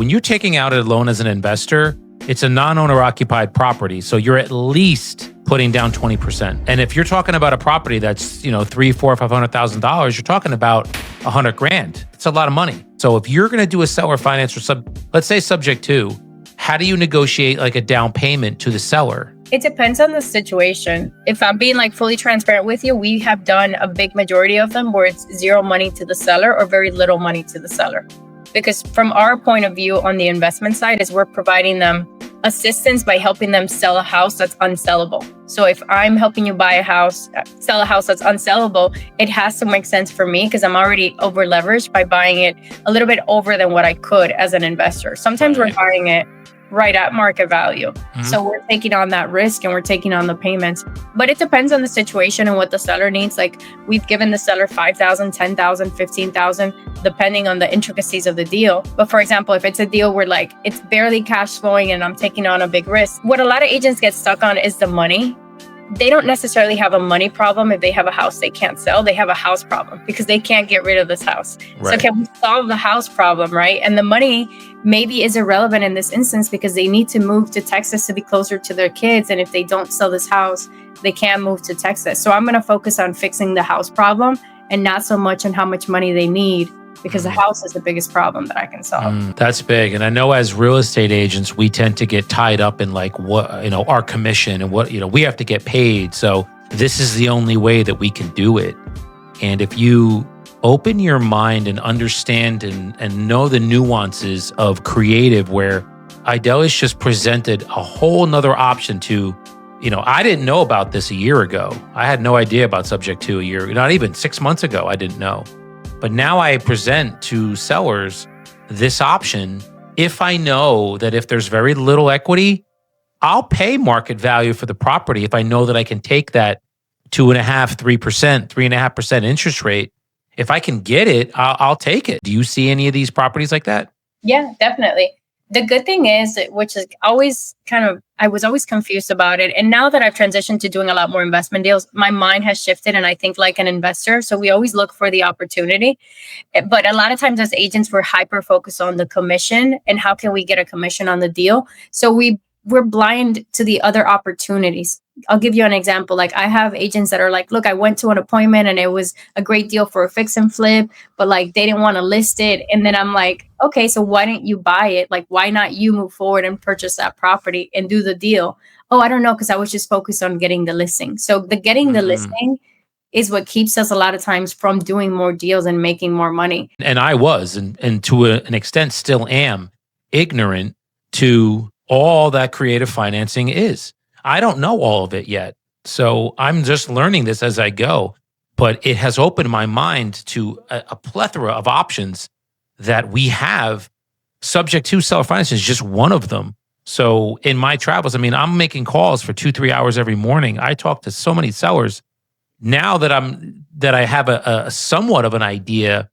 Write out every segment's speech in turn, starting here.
When you're taking out a loan as an investor, it's a non-owner occupied property. So you're at least putting down 20%. And if you're talking about a property that's, $300,000, $400,000, $500,000, you're talking about $100,000. It's a lot of money. So if you're going to do a seller finance or let's say subject to, how do you negotiate like a down payment to the seller? It depends on the situation. If I'm being like fully transparent with you, we have done a big majority of them where it's zero money to the seller or very little money to the seller. Because from our point of view on the investment side is we're providing them assistance by helping them sell a house that's unsellable. So if I'm helping you buy a house, sell a house that's unsellable, it has to make sense for me because I'm already over leveraged by buying it a little bit over than what I could as an investor. Sometimes we're buying it right at market value. Mm-hmm. So we're taking on that risk and we're taking on the payments. But it depends on the situation and what the seller needs. Like we've given the seller $5,000, $10,000, $15,000, depending on the intricacies of the deal. But for example, if it's a deal where like it's barely cash flowing and I'm taking on a big risk, what a lot of agents get stuck on is the money. They don't necessarily have a money problem if they have a house they can't sell. They have a house problem because they can't get rid of this house. Right. So can we solve the house problem, right? And the money maybe is irrelevant in this instance because they need to move to Texas to be closer to their kids. And if they don't sell this house, they can't move to Texas. So I'm going to focus on fixing the house problem and not so much on how much money they need because the house is the biggest problem that I can solve. That's big. And I know as real estate agents, we tend to get tied up in like what, our commission and what, we have to get paid. So this is the only way that we can do it. And if you open your mind and understand and know the nuances of creative, where Idelia's just presented a whole nother option to, I didn't know about this a year ago. I had no idea about subject to a year, not even 6 months ago, I didn't know. But now I present to sellers this option. If I know that if there's very little equity, I'll pay market value for the property. If I know that I can take that 2.5%, 3%, 3.5% interest rate, if I can get it, I'll take it. Do you see any of these properties like that? Yeah, definitely. The good thing is, which is always I was always confused about it. And now that I've transitioned to doing a lot more investment deals, my mind has shifted and I think like an investor. So we always look for the opportunity. But a lot of times as agents, we're hyper focused on the commission and how can we get a commission on the deal. So we're blind to the other opportunities. I'll give you an example. Like I have agents that are like, look, I went to an appointment and it was a great deal for a fix and flip, but like they didn't want to list it. And then I'm like, okay, so why didn't you buy it? Like, why not you move forward and purchase that property and do the deal? Oh, I don't know, because I was just focused on getting the listing. So the getting the listing is what keeps us a lot of times from doing more deals and making more money. And I was, and to an extent still am, ignorant to all that creative financing is. I don't know all of it yet. So I'm just learning this as I go. But it has opened my mind to a plethora of options that we have. Subject to seller financing is just one of them. So in my travels, I'm making calls for 2-3 hours every morning. I talk to so many sellers. Now that I have a somewhat of an idea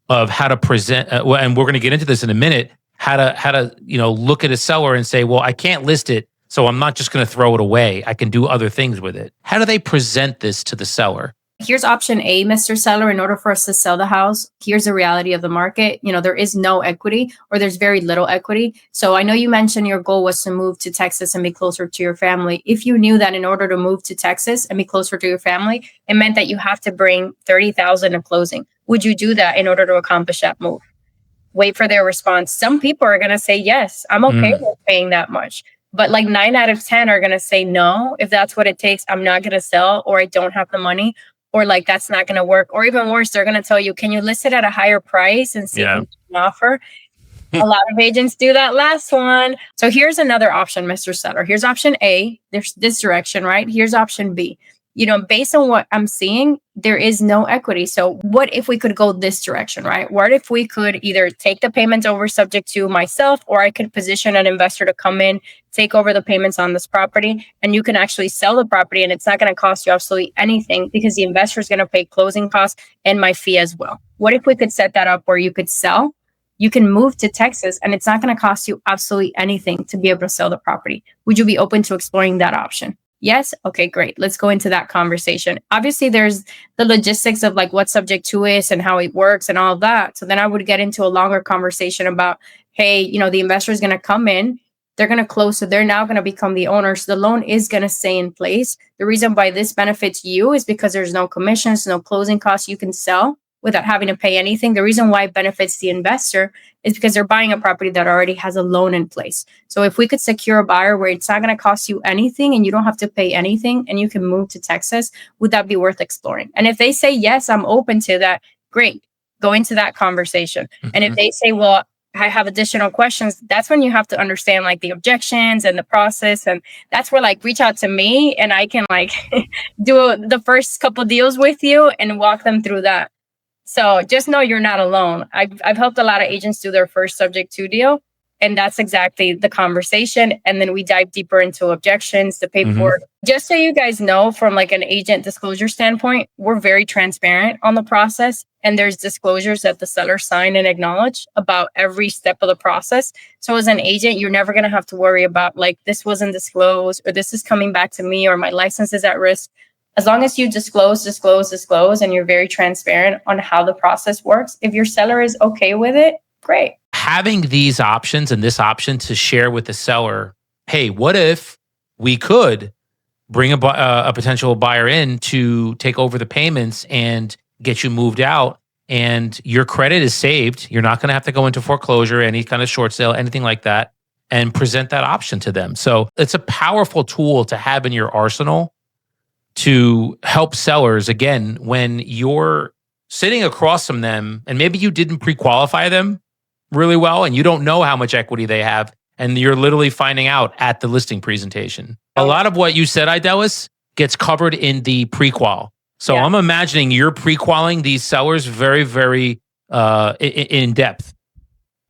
of how to present, and we're going to get into this in a minute, how to look at a seller and say, well, I can't list it, so I'm not just going to throw it away. I can do other things with it. How do they present this to the seller? Here's option A, Mr. Seller. In order for us to sell the house, here's the reality of the market. There is no equity or there's very little equity. So I know you mentioned your goal was to move to Texas and be closer to your family. If you knew that in order to move to Texas and be closer to your family, it meant that you have to bring $30,000 in closing. Would you do that in order to accomplish that move? Wait for their response. Some people are going to say, yes, I'm okay with paying that much. But like 9 out of 10 are going to say, no, if that's what it takes, I'm not going to sell, or I don't have the money, or like that's not going to work. Or even worse, they're going to tell you, can you list it at a higher price and see if you can offer? A lot of agents do that last one. So here's another option, Mr. Seller. Here's option A. There's this direction, right? Here's option B. Based on what I'm seeing, there is no equity. So what if we could go this direction, right? What if we could either take the payments over subject to myself, or I could position an investor to come in, take over the payments on this property, and you can actually sell the property and it's not going to cost you absolutely anything because the investor is going to pay closing costs and my fee as well. What if we could set that up where you could sell, you can move to Texas, and it's not going to cost you absolutely anything to be able to sell the property? Would you be open to exploring that option? Yes? Okay, great. Let's go into that conversation. Obviously, there's the logistics of like what subject to is and how it works and all of that. So then I would get into a longer conversation about, hey, the investor is going to come in, they're going to close, so they're now going to become the owners. The loan is going to stay in place. The reason why this benefits you is because there's no commissions, no closing costs. You can sell without having to pay anything. The reason why it benefits the investor is because they're buying a property that already has a loan in place. So if we could secure a buyer where it's not going to cost you anything and you don't have to pay anything and you can move to Texas, would that be worth exploring? And if they say, yes, I'm open to that, great, go into that conversation. And if they say, well, I have additional questions, that's when you have to understand like the objections and the process. And that's where like reach out to me and I can like do the first couple deals with you and walk them through that. So just know you're not alone. I've helped a lot of agents do their first subject to deal. And that's exactly the conversation. And then we dive deeper into objections, the paperwork. Just so you guys know, from like an agent disclosure standpoint, we're very transparent on the process. And there's disclosures that the seller sign and acknowledge about every step of the process. So as an agent, you're never going to have to worry about like, this wasn't disclosed, or this is coming back to me, or my license is at risk. As long as you disclose, and you're very transparent on how the process works, if your seller is okay with it, great. Having these options and this option to share with the seller, hey, what if we could bring a potential buyer in to take over the payments and get you moved out, and your credit is saved. You're not going to have to go into foreclosure, any kind of short sale, anything like that, and present that option to them. So it's a powerful tool to have in your arsenal to help sellers, again, when you're sitting across from them and maybe you didn't pre-qualify them really well and you don't know how much equity they have, and you're literally finding out at the listing presentation. A lot of what you said, Idalis, gets covered in the pre-qual. So I'm imagining you're pre-qualing these sellers very, very in depth.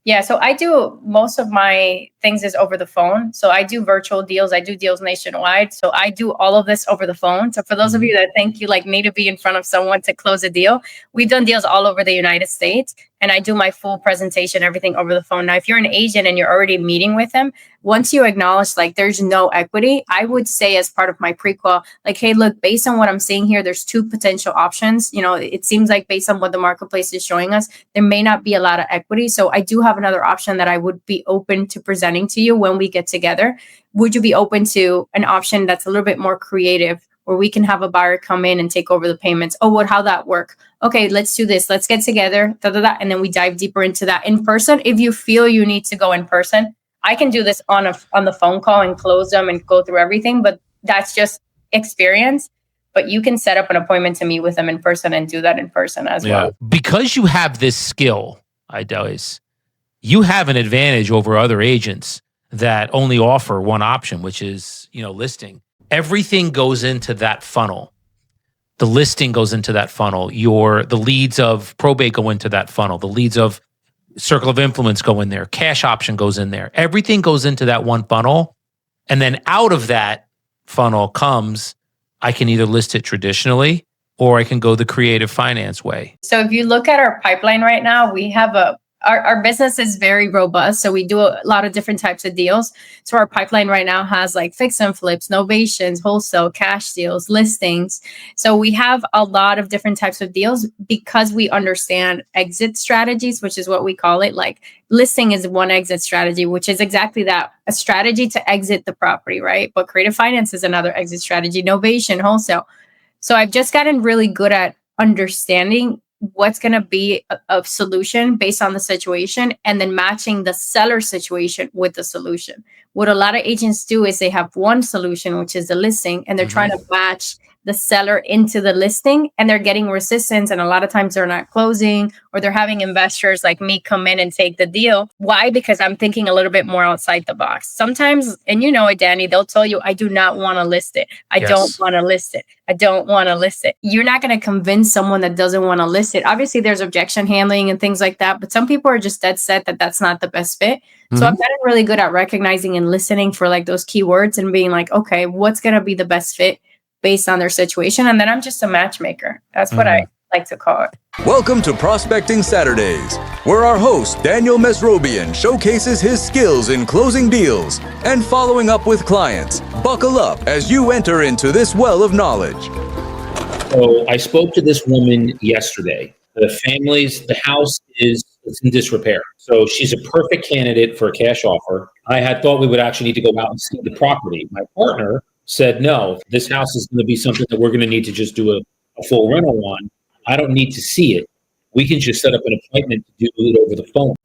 Yeah, so I do most of my things is over the phone. So I do virtual deals. I do deals nationwide. So I do all of this over the phone. So for those of you that think you like need to be in front of someone to close a deal, we've done deals all over the United States. And I do my full presentation, everything over the phone. Now, if you're an agent and you're already meeting with them, once you acknowledge like there's no equity, I would say as part of my pre-qual, like, hey, look, based on what I'm seeing here, there's two potential options. It seems like based on what the marketplace is showing us, there may not be a lot of equity. So I do have another option that I would be open to presenting to you when we get together. Would you be open to an option that's a little bit more creative, where we can have a buyer come in and take over the payments? Oh, how'd that work? Okay, let's do this. Let's get together, and then we dive deeper into that in person. If you feel you need to go in person, I can do this on the phone call and close them and go through everything, but that's just experience. But you can set up an appointment to meet with them in person and do that in person as well. Because you have this skill, Idalis, you have an advantage over other agents that only offer one option, which is, listing. Everything goes into that funnel. The listing goes into that funnel. The leads of probate go into that funnel. The leads of circle of influence go in there. Cash option goes in there. Everything goes into that one funnel. And then out of that funnel comes, I can either list it traditionally or I can go the creative finance way. So if you look at our pipeline right now, we have our business is very robust. So we do a lot of different types of deals. So our pipeline right now has like fix and flips, novations, wholesale, cash deals, listings. So we have a lot of different types of deals because we understand exit strategies, which is what we call it. Like listing is one exit strategy, which is exactly that, a strategy to exit the property, right? But creative finance is another exit strategy, novation, wholesale. So I've just gotten really good at understanding what's going to be a solution based on the situation, and then matching the seller situation with the solution. What a lot of agents do is they have one solution, which is the listing, and they're trying to match the seller into the listing, and they're getting resistance. And a lot of times they're not closing, or they're having investors like me come in and take the deal. Why? Because I'm thinking a little bit more outside the box. Sometimes, and you know it, Danny, they'll tell you, I do not want to list it. I don't want to list it. I don't want to list it. You're not going to convince someone that doesn't want to list it. Obviously, there's objection handling and things like that, but some people are just dead set that that's not the best fit. So I've gotten really good at recognizing and listening for like those keywords and being like, okay, what's going to be the best fit based on their situation? And then I'm just a matchmaker. That's what I like to call it. Welcome to Prospecting Saturdays, where our host, Daniel Mesrobian, showcases his skills in closing deals and following up with clients. Buckle up as you enter into this well of knowledge. So I spoke to this woman yesterday. The house is It's in disrepair. So she's a perfect candidate for a cash offer. I had thought we would actually need to go out and see the property. My partner said, no, this house is going to be something that we're going to need to just do a full rental on. I don't need to see it. We can just set up an appointment to do it over the phone.